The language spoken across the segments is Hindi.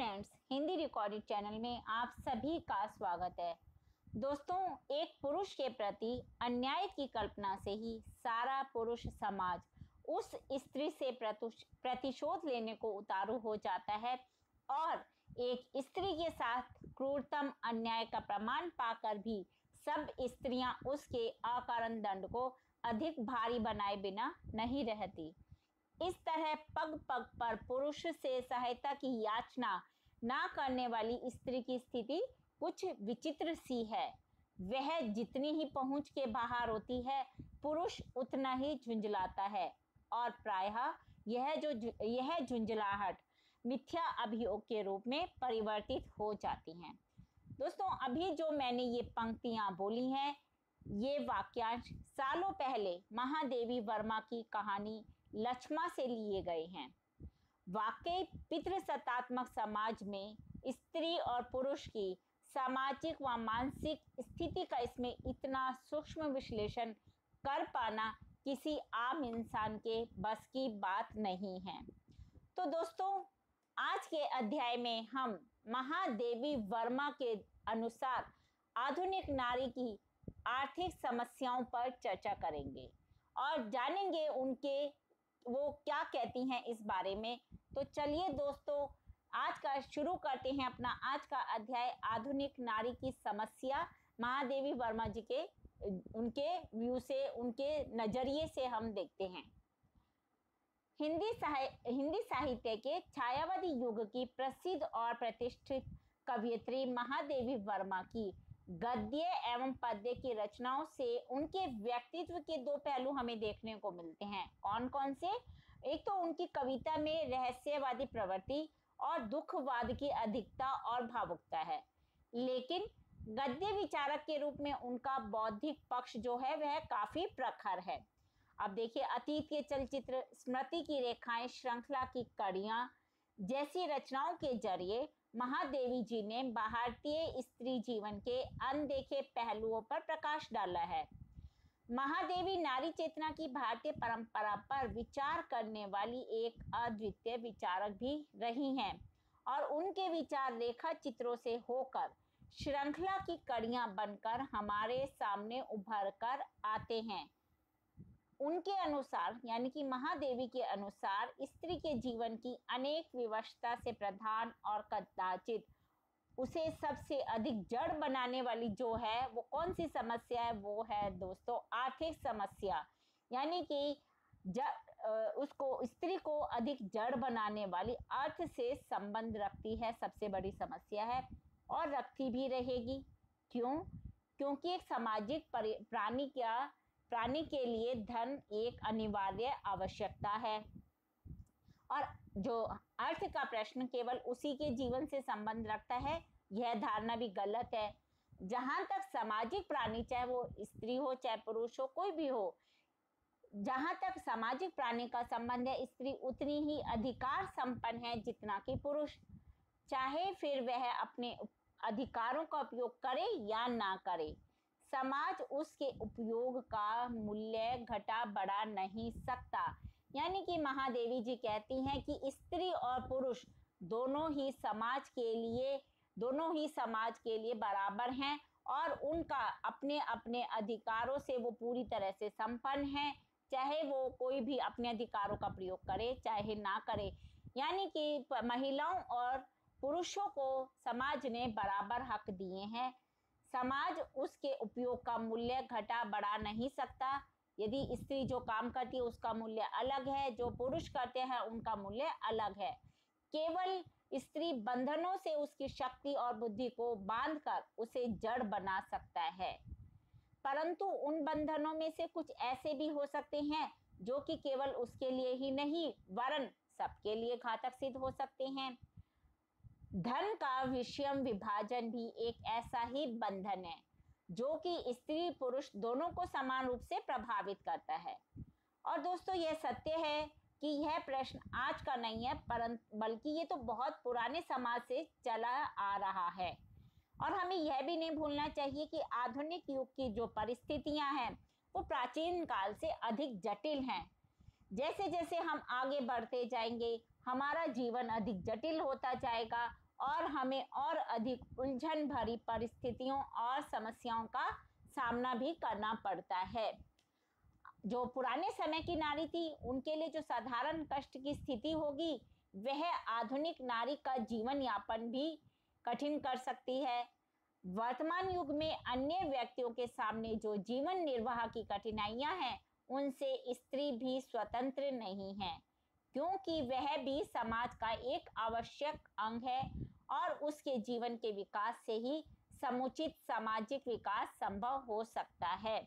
फ्रेंड्स, हिंदी रिकॉर्डेड चैनल में आप सभी का स्वागत है। दोस्तों, एक पुरुष के प्रति अन्याय की कल्पना से ही सारा पुरुष समाज उस स्त्री से प्रतिशोध लेने को उतारू हो जाता है और एक स्त्री के साथ क्रूरतम अन्याय का प्रमाण पाकर भी सब स्त्रियां उसके अकारण दंड को अधिक भारी बनाए बिना नहीं रहती। इस तरह पग पग पर पुरुष से सहायता की याचना ना करने वाली स्त्री की स्थिति कुछ विचित्र सी है। वह जितनी ही पहुंच के बाहर होती है, पुरुष उतना ही झुंझलाता है और प्रायः यह झुंझलाहट मिथ्या अभियोग के रूप में परिवर्तित हो जाती हैं। दोस्तों, अभी जो मैंने ये पंक्तियां बोली हैं, ये वाक्यांश सालों पहले महादेवी वर्मा की कहानी लक्ष्मा से लिए गए हैं। वाकई पितृसत्तात्मक समाज में स्त्री और पुरुष की सामाजिक व मानसिक स्थिति का इसमें इतना सूक्ष्म विश्लेषण कर पाना किसी आम इंसान के बस की बात नहीं है। तो दोस्तों, आज के अध्याय में हम महादेवी वर्मा के अनुसार आधुनिक नारी की आर्थिक समस्याओं पर चर्चा करेंगे और जानेंगे वो क्या कहती हैं इस बारे में। तो चलिए दोस्तों, आज का शुरू करते हैं अपना आज का अध्याय आधुनिक नारी की समस्या महादेवी वर्मा जी के उनके व्यू से, उनके नजरिए से हम देखते हैं। हिंदी साहित्य के छायावादी युग की प्रसिद्ध और प्रतिष्ठित कवयित्री महादेवी वर्मा की गद्य एवं पद्य की रचनाओं से उनके व्यक्तित्व के दो पहलू हमें देखने को मिलते हैं। कौन कौन से? एक तो उनकी कविता में रहस्यवादी प्रवृत्ति और दुखवाद की अधिकता और भावुकता है, लेकिन गद्य विचारक के रूप में उनका बौद्धिक पक्ष जो है वह काफी प्रखर है। अब देखिए, अतीत के चलचित्र, स्मृति की रेखाएं, श्रृंखला की कड़ियां जैसी रचनाओं के जरिए महादेवी जी ने भारतीय स्त्री जीवन के अनदेखे पहलुओं पर प्रकाश डाला है। महादेवी नारी चेतना की भारतीय परंपरा पर विचार करने वाली एक अद्वितीय विचारक भी रही हैं और उनके विचार रेखा चित्रों से होकर श्रृंखला की कड़ियां बनकर हमारे सामने उभर कर आते हैं। उनके अनुसार, यानी कि महादेवी के अनुसार, स्त्री के जीवन की अनेक विवशता से प्रधान और कदाचित उसे सबसे अधिक जड़ बनाने वाली जो है वो कौन सी समस्या है? वो है दोस्तों आर्थिक समस्या। यानी कि उसको, स्त्री को अधिक जड़ बनाने वाली अर्थ से संबंध रखती है, सबसे बड़ी समस्या है और रखती भी रहेगी। क्यों? क्योंकि एक सामाजिक प्राणी के लिए धन एक अनिवार्य आवश्यकता है और जो अर्थ का प्रश्न केवल उसी के जीवन से संबंध रखता है, यह धारणा भी गलत है। जहां तक सामाजिक प्राणी, चाहे वो स्त्री हो चाहे पुरुष हो, कोई भी हो, जहां तक सामाजिक प्राणी का संबंध है, स्त्री उतनी ही अधिकार संपन्न है जितना कि पुरुष, चाहे फिर वह अपने अधिकारों का उपयोग करे या ना करे। समाज उसके उपयोग का मूल्य घटा बढ़ा नहीं सकता। यानी कि महादेवी जी कहती हैं कि स्त्री और पुरुष दोनों ही समाज के लिए बराबर हैं और उनका अपने अपने अधिकारों से वो पूरी तरह से संपन्न हैं, चाहे वो कोई भी अपने अधिकारों का प्रयोग करे चाहे ना करे। यानी कि महिलाओं और पुरुषों को समाज ने बराबर हक दिए हैं। समाज उसके उपयोग का मूल्य घटा बढ़ा नहीं सकता। यदि स्त्री जो काम करती है उसका मूल्य अलग है, जो पुरुष करते हैं उनका मूल्य अलग है। केवल स्त्री बंधनों से उसकी शक्ति और बुद्धि को बांधकर उसे जड़ बना सकता है, परंतु उन बंधनों में से कुछ ऐसे भी हो सकते हैं जो कि केवल उसके लिए ही नहीं वरन सबके लिए घातक सिद्ध हो सकते हैं। धन का विषम विभाजन भी एक ऐसा ही बंधन है जो कि स्त्री पुरुष दोनों को समान रूप से प्रभावित करता है। और दोस्तों, यह सत्य है कि यह प्रश्न आज का नहीं है, बल्कि ये तो बहुत पुराने समाज से चला आ रहा है। और हमें यह भी नहीं भूलना चाहिए कि आधुनिक युग की जो परिस्थितियां हैं वो प्राचीन काल से अधिक जटिल हैं। जैसे जैसे हम आगे बढ़ते जाएंगे, हमारा जीवन अधिक जटिल होता जाएगा और हमें और अधिक उलझन भरी परिस्थितियों और समस्याओं का सामना भी करना पड़ता है। जो पुराने समय की नारी थी, उनके लिए जो साधारण कष्ट की स्थिति होगी, वह आधुनिक नारी का जीवन यापन भी कठिन कर सकती है। वर्तमान युग में अन्य व्यक्तियों के सामने जो जीवन निर्वाह की कठिनाइयां हैं, उनसे स्त्री भी स्वतंत्र नहीं है, क्योंकि वह भी समाज का एक आवश्यक अंग है और उसके जीवन के विकास से ही समुचित सामाजिक विकास संभव हो सकता है।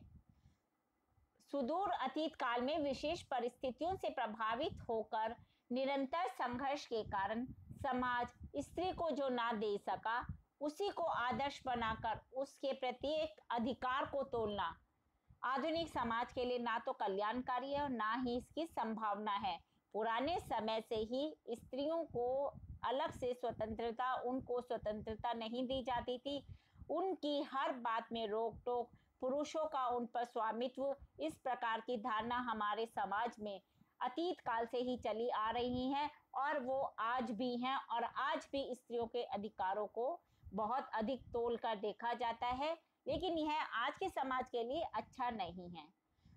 सुदूर अतीत काल में विशेष परिस्थितियों से प्रभावित होकर निरंतर संघर्ष के कारण समाज स्त्री को जो ना दे सका, उसी को आदर्श बनाकर उसके प्रत्येक अधिकार को तोड़ना आधुनिक समाज के लिए ना तो कल्याणकारी है और ना ही इसकी संभावना है। पुराने समय से ही स्त्रियों को अलग से स्वतंत्रता, उनको स्वतंत्रता नहीं दी जाती थी। उनकी हर बात में रोक टोक, पुरुषों का उन पर स्वामित्व, इस प्रकार की धारणा हमारे समाज में अतीत काल से ही चली आ रही है और वो आज भी हैं और आज भी स्त्रियों के अधिकारों को बहुत अधिक तोल कर देखा जाता है, लेकिन यह आज के समाज के लिए अच्छा नहीं है।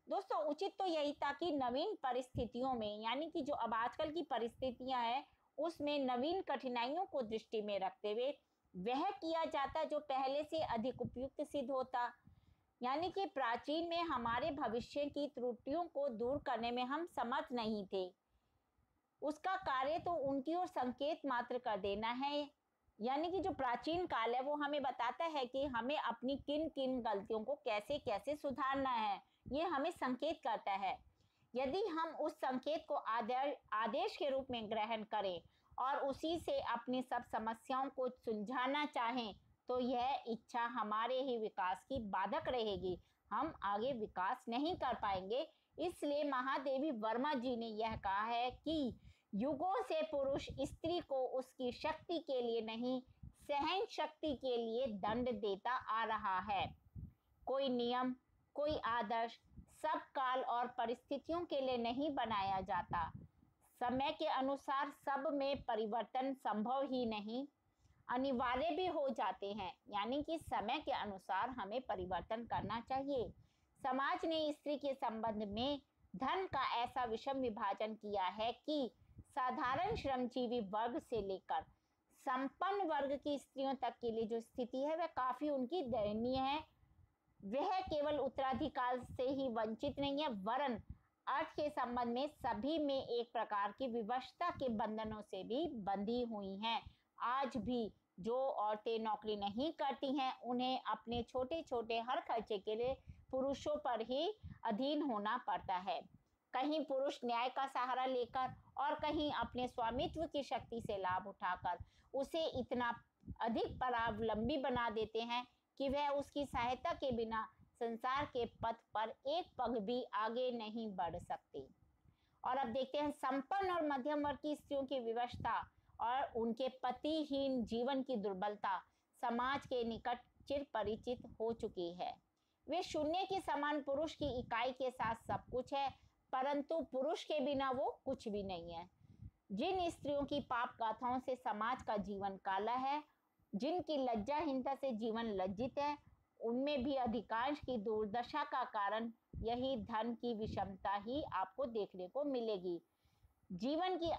दोस्तों, उचित तो यही था कि नवीन परिस्थितियों में, यानी कि जो अब आजकल की परिस्थितियां हैं, उसमें नवीन कठिनाइयों को दृष्टि में रखते हुए वह किया जाता जो पहले से अधिक उपयुक्त सिद्ध होता। यानी कि प्राचीन में हमारे भविष्य की त्रुटियों को दूर करने में हम समर्थ नहीं थे, उसका कार्य तो उनकी ओर संकेत मात्र कर देना है। यानी कि जो प्राचीन काल है वो हमें बताता है कि हमें अपनी किन किन गलतियों को कैसे कैसे सुधारना है, ये हमें संकेत करता है। यदि हम उस संकेत को आदेश के रूप में ग्रहण करें और उसी से अपनी सब समस्याओं को सुलझाना चाहें, तो यह इच्छा हमारे ही विकास की बाधक रहेगी, हम आगे विकास नहीं कर पाएंगे। इसलिए महादेवी वर्मा जी ने यह कहा है कि युगों से पुरुष स्त्री को उसकी शक्ति के लिए नहीं, सहन शक्ति के लिए दंड देता आ रहा है। कोई नियम, कोई आदर्श सब काल और परिस्थितियों के लिए नहीं बनाया जाता। समय के अनुसार सब में परिवर्तन संभव ही नहीं, अनिवार्य भी हो जाते हैं। यानी कि समय के अनुसार हमें परिवर्तन करना चाहिए। समाज ने स्त्री के संबंध में धन का ऐसा विषम विभाजन किया है कि साधारण श्रमजीवी वर्ग से लेकर संपन्न वर्ग की स्त्रियों तक के लिए जो स्थिति है वह काफी उनकी दयनीय है। वह केवल उत्तराधिकार से ही वंचित नहीं है, वरन अर्थ के संबंध में सभी में एक प्रकार की विवशता के बंधनों से भी बंधी हुई हैं। आज भी जो औरतें नौकरी नहीं करती हैं, उन्हें अपने छोटे छोटे हर खर्चे के लिए पुरुषों पर ही अधीन होना पड़ता है। कहीं पुरुष न्याय का सहारा लेकर और कहीं अपने स्वामित्व की शक्ति से लाभ उठाकर उसे इतना अधिक परावलंबी बना देते हैं कि वह उसकी सहायता के बिना संसार के पथ पर एक पग भी आगे नहीं बढ़ सकती। और अब देखते हैं संपन्न और मध्यम वर्ग की स्त्रियों की विवशता और उनके पतिहीन जीवन की दुर्बलता समाज के निकट चिर परिचित हो चुकी है। वे शून्य के समान पुरुष की इकाई के साथ सब कुछ है, परंतु पुरुष के बिना वो कुछ भी नहीं है। जिन स्त्रियों की पाप गाथाओं से समाज का जीवन काला है, जिनकी लज्जाहीनता से जीवन लज्जित है, उनमें भी अधिकांश की दुर्दशा का कारण यही धन की विषमता ही आपको देखने को मिलेगी। जीवन की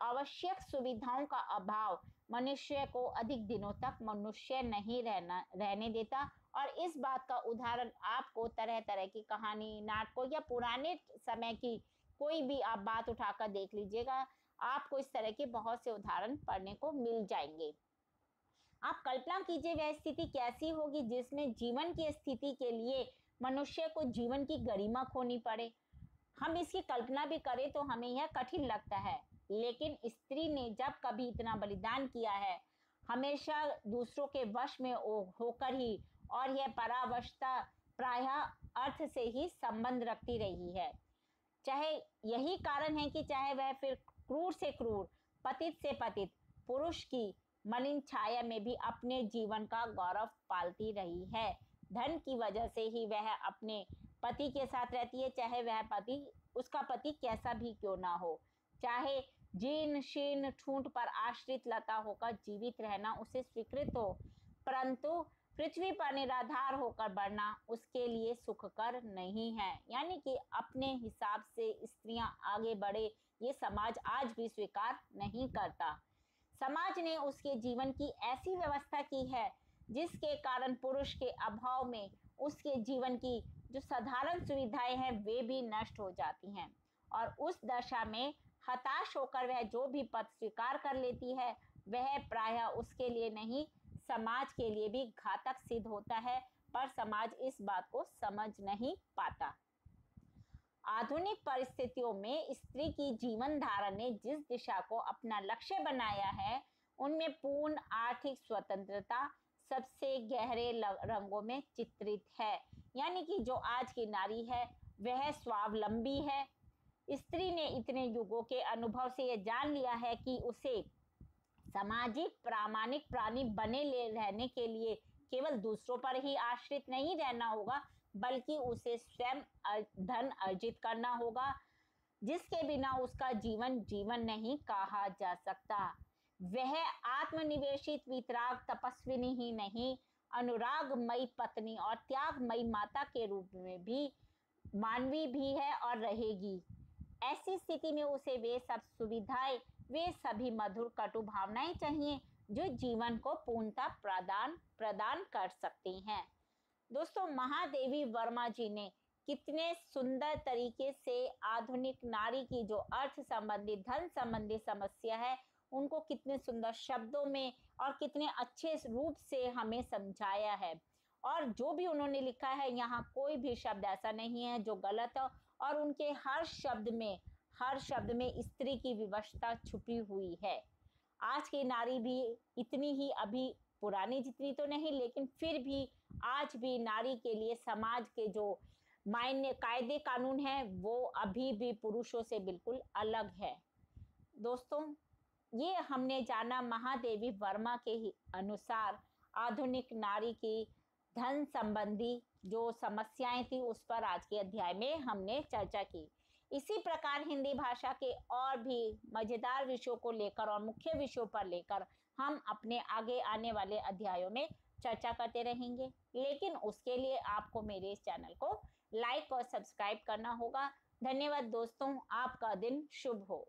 आवश्यक सुविधाओं का अभाव मनुष्य को अधिक दिनों तक मनुष्य नहीं रहने देता। और इस बात का उदाहरण आपको तरह तरह की कहानी, नाटकों या पुराने समय की कोई भी आप बात उठाकर देख लीजिएगा, आपको इस तरह के बहुत से उदाहरण पढ़ने को मिल जाएंगे। आप कल्पना कीजिए वह स्थिति कैसी होगी जिसमें जीवन की स्थिति के लिए मनुष्य को जीवन की गरिमा खोनी पड़े। हम इसकी कल्पना भी करें तो हमें यह कठिन लगता है, लेकिन स्त्री ने जब कभी इतना बलिदान किया है, हमेशा दूसरों के वश में होकर ही, और यह परावशता प्रायः अर्थ से ही संबंध रखती रही है। चाहे यही कारण है कि चाहे वह फिर क्रूर से क्रूर, पतित से पतित पुरुष की मलिन छाया में भी अपने जीवन का गौरव पालती रही है। धन की वजह से ही वह अपने पति के साथ रहती है, चाहे वह पति, उसका पति कैसा भी क्यों ना हो। चाहे जीर्ण शीर्ण ठूंठ पर आश्रित लता होकर जीवित रहना उसे स्वीकृत हो, परंतु पृथ्वी पर निराधार होकर बढ़ना उसके लिए सुखकर नहीं है। यानी कि अपने हिसाब से स्त्रियां आगे बढ़े, ये समाज आज भी स्वीकार नहीं करता। समाज ने उसके जीवन की ऐसी व्यवस्था की है जिसके कारण पुरुष के अभाव में उसके जीवन की जो साधारण सुविधाएं हैं वे भी नष्ट हो जाती हैं, और उस दशा में हताश होकर वह जो भी पद स्वीकार कर लेती है वह प्रायः उसके लिए नहीं, समाज के लिए भी घातक सिद्ध होता है, पर समाज इस बात को समझ नहीं पाता। आधुनिक परिस्थितियों में स्त्री की जीवन धारा ने जिस दिशा को अपना लक्ष्य बनाया है उनमें पूर्ण आर्थिक स्वतंत्रता सबसे गहरे रंगों में चित्रित है। यानी कि जो आज की नारी है वह स्वावलंबी है। स्त्री ने इतने युगों के अनुभव से यह जान लिया है कि उसे सामाजिक प्रामाणिक प्राणी बने रहने के लिए केवल दूसरों पर ही आश्रित नहीं रहना होगा, बल्कि उसे स्वयं धन अर्जित करना होगा, जिसके बिना उसका जीवन जीवन नहीं कहा जा सकता। वह आत्मनिवेशित वितराग तपस्विनी ही नहीं, अनुरागमयी पत्नी और त्यागमयी माता के रूप में भी मानवी भी है और रहेगी। ऐसी स्थिति में उसे वे सब सुविधाएं, वे सभी मधुर कटु भावनाएं चाहिए जो जीवन को पूर्णता प्रदान कर सकती हैं। दोस्तों, महादेवी वर्मा जी ने कितने सुंदर तरीके से आधुनिक नारी की जो अर्थ संबंधी धन संबंधी समस्या है उनको कितने सुंदर शब्दों में और कितने अच्छे रूप से हमें समझाया है। और जो भी उन्होंने लिखा है यहाँ कोई भी शब्द ऐसा नहीं है जो गलत है, और उनके हर शब्द में स्त्री की विवशता छुपी हुई है। आज की नारी भी इतनी ही, अभी पुरानी जितनी तो नहीं, लेकिन फिर भी आज भी नारी के लिए समाज के जो मायने कायदे कानून हैं वो अभी भी पुरुषों से बिल्कुल अलग है। दोस्तों, ये हमने जाना महादेवी वर्मा के ही अनुसार आधुनिक नारी की धन संबंधी जो समस्याएं थी उस पर आज के अध्याय में हमने चर्चा की। इसी प्रकार हिंदी भाषा के और भी मजेदार विषयों को लेकर और मुख्य विषयों पर लेकर हम अपने आगे आने वाले अध्यायों में चर्चा करते रहेंगे, लेकिन उसके लिए आपको मेरे इस चैनल को लाइक और सब्सक्राइब करना होगा। धन्यवाद दोस्तों, आपका दिन शुभ हो।